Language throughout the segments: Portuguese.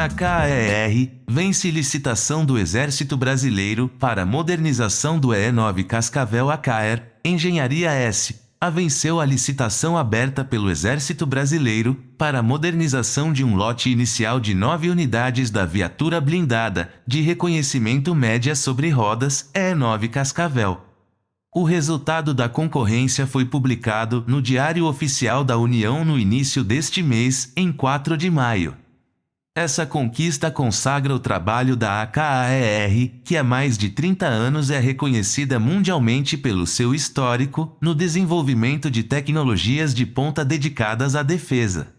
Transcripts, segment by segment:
A CAER vence licitação do Exército Brasileiro para modernização do E9 Cascavel. A CAER, Engenharia S, venceu a licitação aberta pelo Exército Brasileiro para a modernização de um lote inicial de 9 unidades da viatura blindada de reconhecimento média sobre rodas E9 Cascavel. O resultado da concorrência foi publicado no Diário Oficial da União no início deste mês, em 4 de maio. Essa conquista consagra o trabalho da ACAER, que há mais de 30 anos é reconhecida mundialmente pelo seu histórico no desenvolvimento de tecnologias de ponta dedicadas à defesa.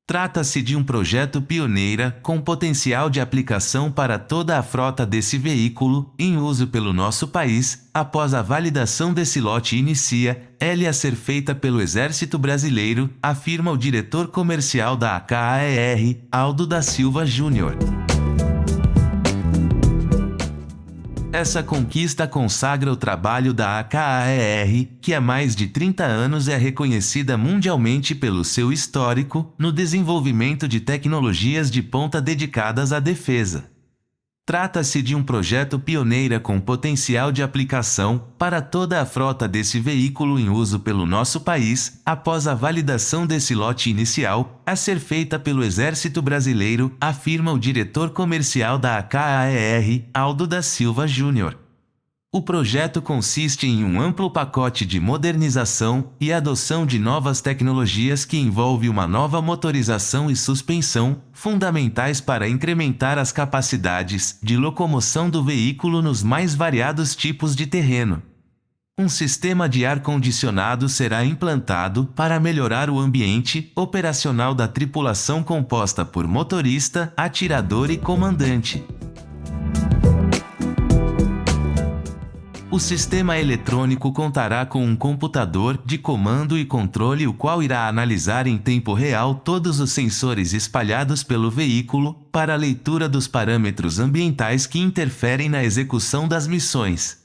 Trata-se de um projeto pioneiro com potencial de aplicação para toda a frota desse veículo, em uso pelo nosso país. Após a validação desse lote inicia ele a ser feita pelo Exército Brasileiro, afirma o diretor comercial da ACAER, Aldo da Silva Júnior. Essa conquista consagra o trabalho da ACAER, que há mais de 30 anos é reconhecida mundialmente pelo seu histórico no desenvolvimento de tecnologias de ponta dedicadas à defesa. Trata-se de um projeto pioneiro com potencial de aplicação para toda a frota desse veículo em uso pelo nosso país, após a validação desse lote inicial, a ser feita pelo Exército Brasileiro, afirma o diretor comercial da ACAER, Aldo da Silva Júnior. O projeto consiste em um amplo pacote de modernização e adoção de novas tecnologias que envolve uma nova motorização e suspensão, fundamentais para incrementar as capacidades de locomoção do veículo nos mais variados tipos de terreno. Um sistema de ar-condicionado será implantado para melhorar o ambiente operacional da tripulação composta por motorista, atirador e comandante. O sistema eletrônico contará com um computador de comando e controle, o qual irá analisar em tempo real todos os sensores espalhados pelo veículo para a leitura dos parâmetros ambientais que interferem na execução das missões.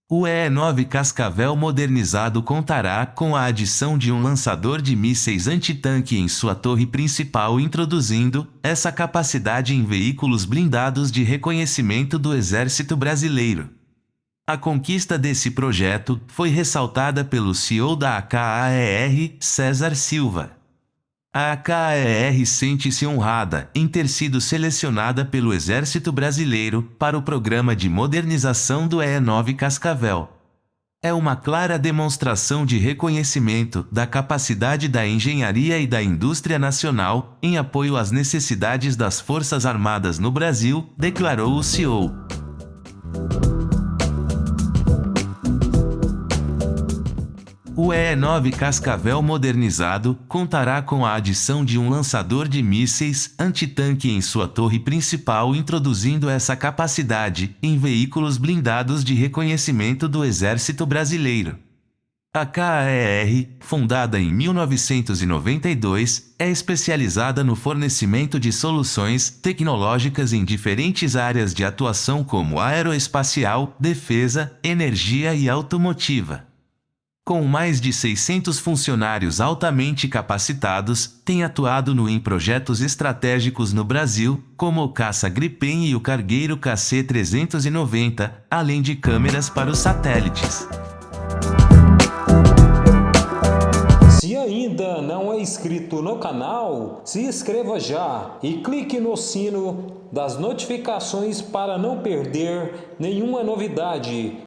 O E9 Cascavel modernizado contará com a adição de um lançador de mísseis antitanque em sua torre principal, introduzindo essa capacidade em veículos blindados de reconhecimento do Exército Brasileiro. A conquista desse projeto foi ressaltada pelo CEO da ACAER, César Silva. A ACAER sente-se honrada em ter sido selecionada pelo Exército Brasileiro para o programa de modernização do E9 Cascavel. É uma clara demonstração de reconhecimento da capacidade da engenharia e da indústria nacional em apoio às necessidades das Forças Armadas no Brasil, declarou o CEO. O E9 Cascavel modernizado contará com a adição de um lançador de mísseis antitanque em sua torre principal, introduzindo essa capacidade em veículos blindados de reconhecimento do Exército Brasileiro. A CAER, fundada em 1992, é especializada no fornecimento de soluções tecnológicas em diferentes áreas de atuação como aeroespacial, defesa, energia e automotiva. Com mais de 600 funcionários altamente capacitados, tem atuado em projetos estratégicos no Brasil, como o caça Gripen e o cargueiro KC-390, além de câmeras para os satélites. Se ainda não é inscrito no canal, se inscreva já e clique no sino das notificações para não perder nenhuma novidade.